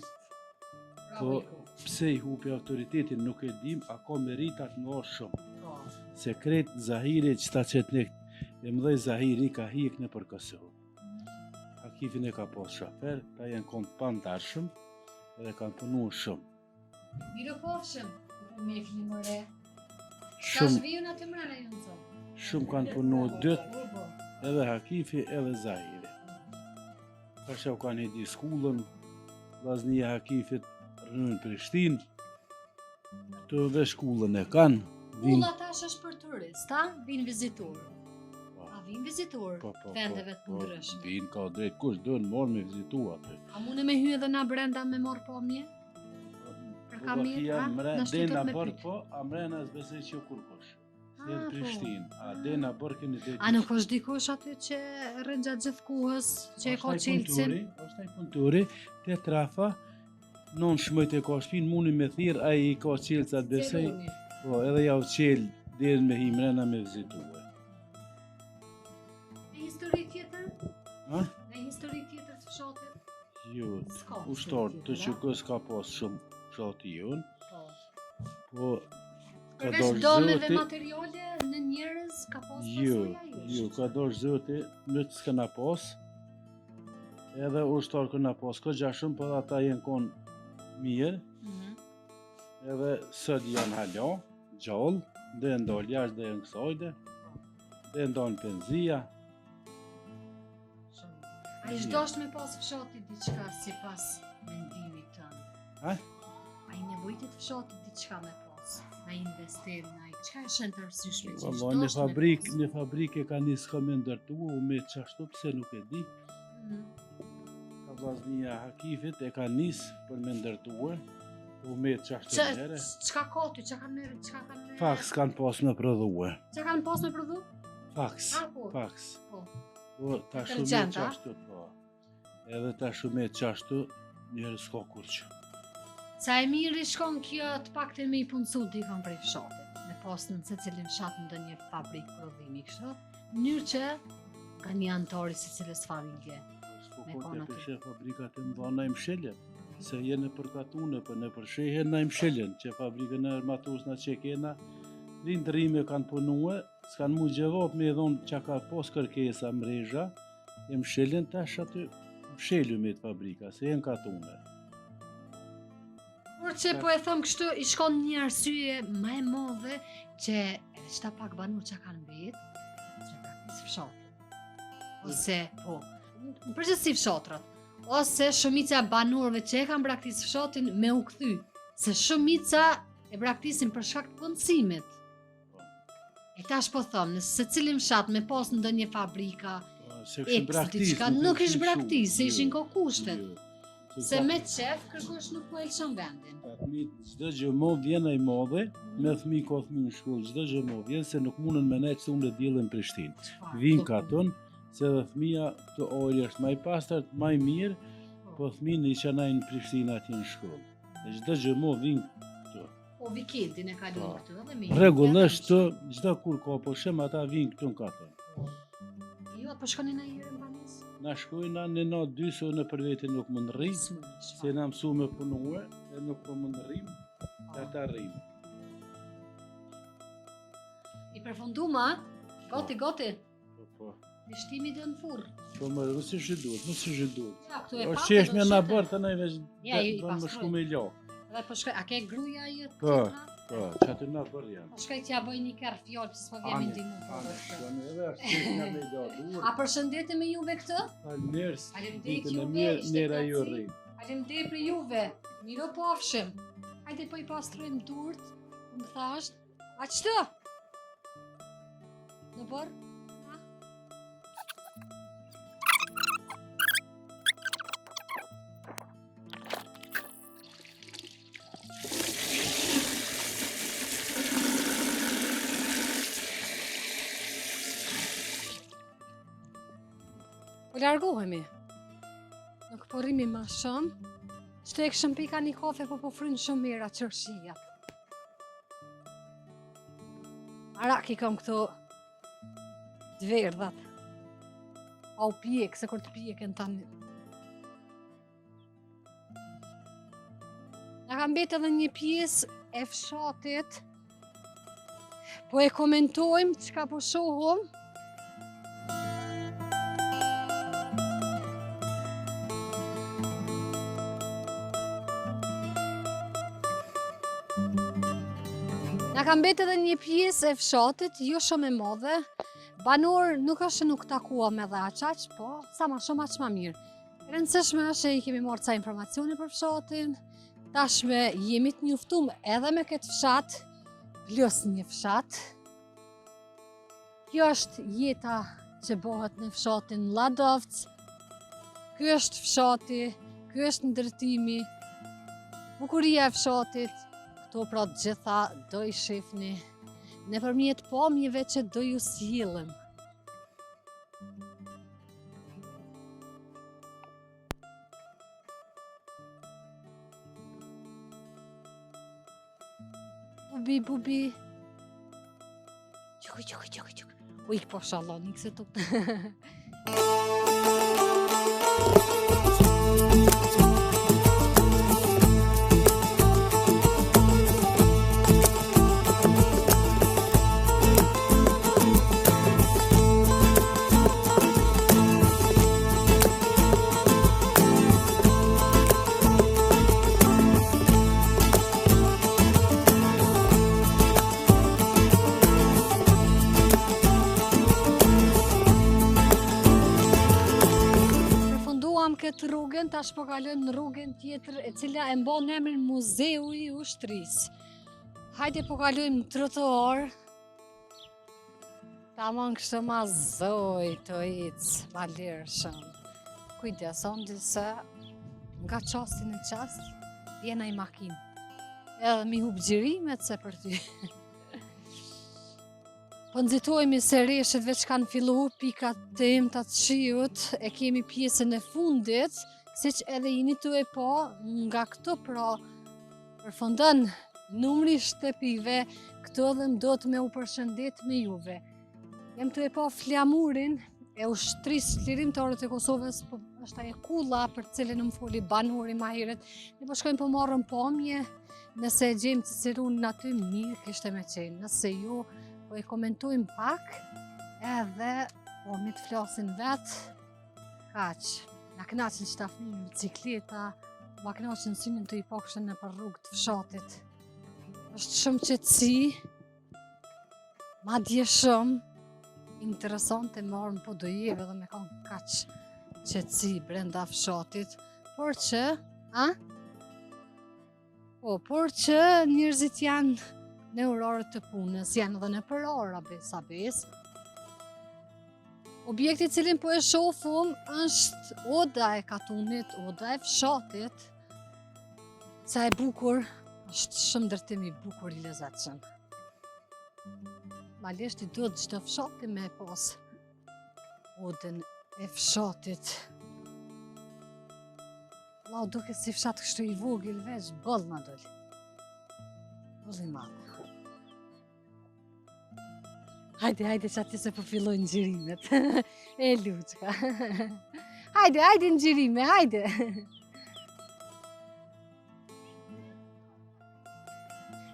S6: Po pse i hupi autoritetin nuk e dim, a ka meritat nga shumë. Se krejt Zahiri që ta qetnik e mdhej Zahiri ka hik në për Kosovë. Hakifin e ka pas shafer, ta janë konë pandarshëm edhe kanë punu shumë.
S1: Miro pofshëm, po me keni më re. Tash
S6: Shumë,
S1: vijun aty mrena ju nëzot.
S6: shumë kanë punu dytë, edhe Hakifi edhe Zahiri. Pasha u kanë hedi skullën, vllaznia e Hakifit rënën Prishtinë, të dhe shkullën e kanë, vinë,
S1: Kulla tash është për turist, ta? Vinë vizitor. A vinë vizitor vendeve të ndryshme.
S6: vinë ka drejt, kush do në morë me vizitu atë.
S1: A mune me hy edhe na brenda me morë pomje? Për kamerë, a? Na
S6: Dena
S1: shtetet me
S6: bërë
S1: pyet.
S6: po, a mrena s'besej që kur kush.
S1: Ah,
S6: Se në
S1: po.
S6: Prishtinë, a dena bërë keni drejt.
S1: A nuk është dikush aty që rën gjatë gjithë kohës, që e ka qelcin?
S6: Është ai punëtori, te trafa, non shmëjt e ka shpinë, muni me thirë, ai i ka qelcat besej,
S1: Celuni.
S6: po edhe ja u qelë, deri me himrena me vizituar.
S1: Me histori tjetër?
S6: Ha?
S1: Me histori tjetër të fshatit?
S6: Jo,
S1: S'ka
S6: ushtar,
S1: histori
S6: të
S1: tjetër,
S6: që
S1: a?
S6: kës ka pas shumë shati jonë,
S1: Po.
S6: po ka
S1: Përveç
S6: dorë
S1: domeve
S6: zoti,
S1: materiale në njerëz ka pas
S6: jo,
S1: pasoja
S6: jo, ka dorë zoti, në të s'këna pas, edhe ushtar këna pas, ka gjashëm, po ata jenë konë mirë, edhe sot janë hala, gjallë, dhe ndalë jashtë dhe në kësajde, dhe ndalë penzia.
S1: A i shdosh me pas fshatit diçka si pas mendimit tënë?
S6: Ha?
S1: A i nevojtit fshatit diçka me pas? Na investim, na i qka e shenë të arsyshme që i
S6: Valla,
S1: shdosh me pas?
S6: në fabrikë e ka njësë ka me ndërtu, u me qashtu pse nuk e di.
S1: Mhm.
S6: Ka vllaznia Hakifit e ka njësë për me ndërtuar, u me qashtu
S1: Qa
S6: njëre.
S1: qka ka ty, qka kanë merë, qka kanë merë?
S6: Faks kanë pas me prodhue.
S1: Qka kanë pas me prodhu?
S6: Faks,
S1: A, po.
S6: faks.
S1: Po.
S6: Po, ta shumë me
S1: Inteligjent, a?
S6: qashtu, po. Edhe ta shumë me qashtu, njërë s'ka kur që.
S1: Sa e mirë i shkon kjo të pakten me i punësu dikon prej fshatit, me pas në se cilin fshat në ndonjë fabrikë prodhimi kështu, mënyrë që ka një antari si cilës familje.
S6: S'po
S1: Me
S6: kote
S1: kona
S6: për
S1: ty.
S6: shef fabrikat e mdha na i msheljen, se jenë për katune, për në përshejen na i msheljen, që fabrikën e armatus na që kena, Rindërime kanë punue, s'kan mu gjevop me dhonë që ka pos kërkesa mrezha, e mshelin tash aty mshelu me të fabrika, se jenë katune.
S1: Por që po e thëmë kështu, i shkon një arsye më e madhe që edhe qëta pak banur që kanë mbet, që praktisë fshatin. Ose, po, në përgjithësi fshatrat, ose shumica e banorëve që e kanë praktisë fshatin me u kthy, se shumica e praktisin për shkak të punësimit. E tash po thëmë, nëse secilin fshat me pas në ndonjë fabrika, diçka nuk ish braktisë, se ishin ko kushtet. Se me qef, kërkosh nuk po e këshon vendin.
S6: Fëmijët çdo gjë mo vjen ai modhe, me fëmijë ka fëmijë në shkollë, çdo gjë mo vjen se nuk mundën me nejtë se unë diellën në Prishtinë. Vinë katon, se dhe fëmija të orë është më i pastër, më i mirë, po fëmijën i qanajnë në Prishtinë atje në shkollë. E çdo gjë mo vinë këtu.
S1: Po vikendin e kalon këtu edhe me.
S6: Rregullisht çdo kur ka pushim ata vinë këtu në katon.
S1: Jo, po shkonin ai herë në banesë.
S6: Na shkojna në natë 2 se në për vete nuk mund rrim, se na mësu me punue, e nuk po mund rrim, e ata rrim.
S1: I përfunduma, gati.
S6: Po.
S1: Lishtimi dhe në furr.
S6: Po më rësi që duhet.
S1: Ja, këtu e
S6: O shesh me na bërë të nejve
S1: Ja, i
S6: do më shku me lo.
S1: Dhe po shkoj, a ke gruja i të
S6: Po.
S1: tjetra?
S6: Po, që aty na bërë janë.
S1: Po shkoj t'ja bëj një kërë fjallë që s'po vjen me ndihmu.
S6: Edhe shesh nga me do dur.
S1: A përshëndetje me juve këtë?
S6: Falënderit.
S1: Faleminderit
S6: Ditën e
S1: juve,
S6: mirë,
S1: ishte
S6: nera ju
S1: knaqësi.
S6: rrim.
S1: Faleminderit për juve. Miro pafshim. Hajde po i pastrojmë durt. Më thash, a ç'të? Në bërë? Po largohemi. Nuk po rrimi ma shumë. Qëto e këshëm pika një kafe po frynë shumë mira qërshia. Arak i kam këto dverdhat. A u pjek, se kur të pjeken tani. Na kam bet edhe një pjesë e fshatit. Po e komentojmë çka po shohum. Na kam bet edhe një pjesë e fshatit, jo shumë e madhe. Banor nuk është që nuk takuam edhe aqaq, po sa ma shumë aq ma mirë. E rëndësishme është që i kemi marrë ca informacione për fshatin, tashme jemi të njoftum edhe me këtë fshat, plus një fshat. Kjo është jeta që bëhet në fshatin Ladovc. Ky është fshati, ky është ndërtimi, bukuria e fshatit. Këto pra të gjitha do i shifni nëpërmjet pamjeve që do ju sjellëm. Bubi. Quk. Uj, po shallah, një këse të këtë rrugën, tash po kalojmë në rrugën tjetër e cila e mban emrin Muzeu i Ushtrisë. Hajde po kalojmë në trotuar. Tamam kështu ma zoj të icë, ma lirshëm. Kujdeson se nga qastin e qast, vjen ai makinë. Edhe mi hub xhirimet se për ty. Po nxitojmë se rreshtet veç kanë filluar pikat të imta të shiut, e kemi pjesën e fundit, siç edhe jeni tu e pa, nga këto pra përfundon numri shtëpive, këto dhe do të me u përshëndet me juve. Jem tu e pa flamurin e ushtrisë lirimtare të Kosovës, është ajo kulla për cilën më foli banori ma herët. Ne po shkojmë po marrëm pamje, nëse e gjejmë Ciceronin aty mirë kishte me qenë. Nëse jo, po e komentojmë pak, edhe po mi të flasin vetë, kaq. Na kënaqën që ta fëmijë me bicikleta, ma kënaqën synin të i pakshën në për rrugë të fshatit. Është shumë qetësi, madje shumë interesante marrën po dojeve dhe me kanë kaq qetësi brenda fshatit, por që, por që njerëzit janë në orarët të punës, janë edhe në për ora bes. Objekti cilin po e shofum është oda e katunit, oda e fshatit. Sa e bukur, është shumë ndërtim i bukur i lezetshëm. Malesht i duhet çdo fshati me pas odën e fshatit. Lau duke si fshat kështu i vogël veç boll ma dol. Boll i madh. Hajde që ati se po fillojnë nxirimet. E Luçka. Hajde nxirime, hajde.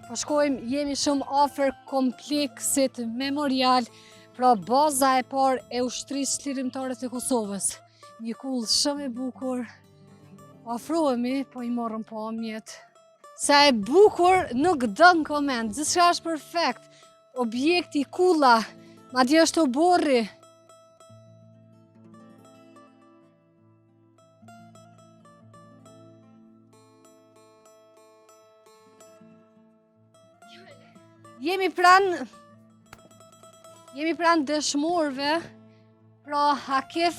S1: Po shkojmë, jemi shumë afër kompleksit memorial, pra baza e parë e ushtrisë lirimtare të Kosovës. Një kull shumë e bukur. Afrohemi, po i morëm pamjet. Sa e bukur nuk dën koment, gjithçka është perfekt. Objekti, kulla, madje është oborri. Jemi pranë dëshmorëve, pra Hakif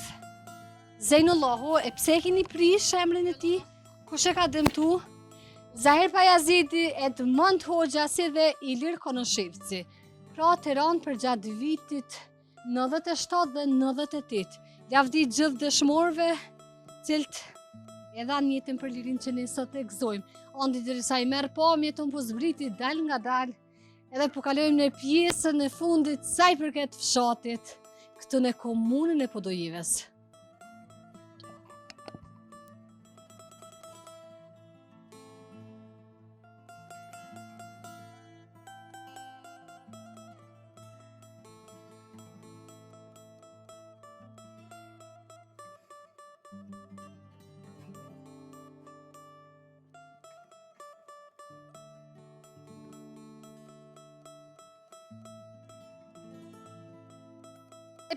S1: Zejnullahu, e pse keni prish emrin e tij? Kush e ka dëmtu? Zahir Pajazidi, Edmond Hoxha si dhe Ilir Konoshevci. Pra Tiranë për gjatë vitit 97 dhe 98. Lavdi gjithë dëshmorëve, cilët e dhanë jetën për lirin që ne sot e gëzojmë. Andi derisa i merr pamje ton po zbriti dal nga dal. Edhe po kalojmë në pjesën e fundit sa i përket fshatit, këtu në komunën e Podojives.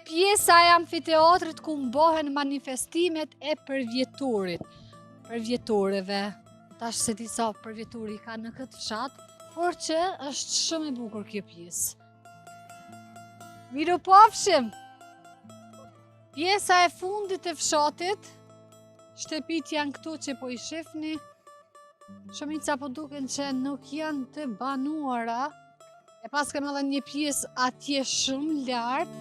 S1: Pjesa e amfiteatrit ku mbohen manifestimet e përvjetoreve. Tash se di sa përvjetori ka në këtë fshat, por që është shumë e bukur kjo pjesë. Miropafshim! Pjesa e fundit e fshatit, shtëpit janë këtu që po i shifni, shumica po duken që nuk janë të banuara, e pas kam edhe një pjesë atje shumë lartë,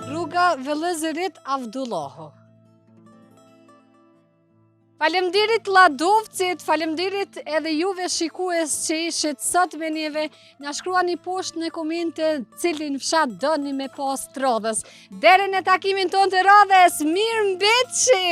S1: Rruga Vëllëzërit Avdullahu. Faleminderit Ladovcit, faleminderit edhe juve shikues që ishit sot me neve. Na shkruani poshtë në komente cilin fshat doni me pas të radhës. Deri në takimin ton të radhës, mirë mbetçi!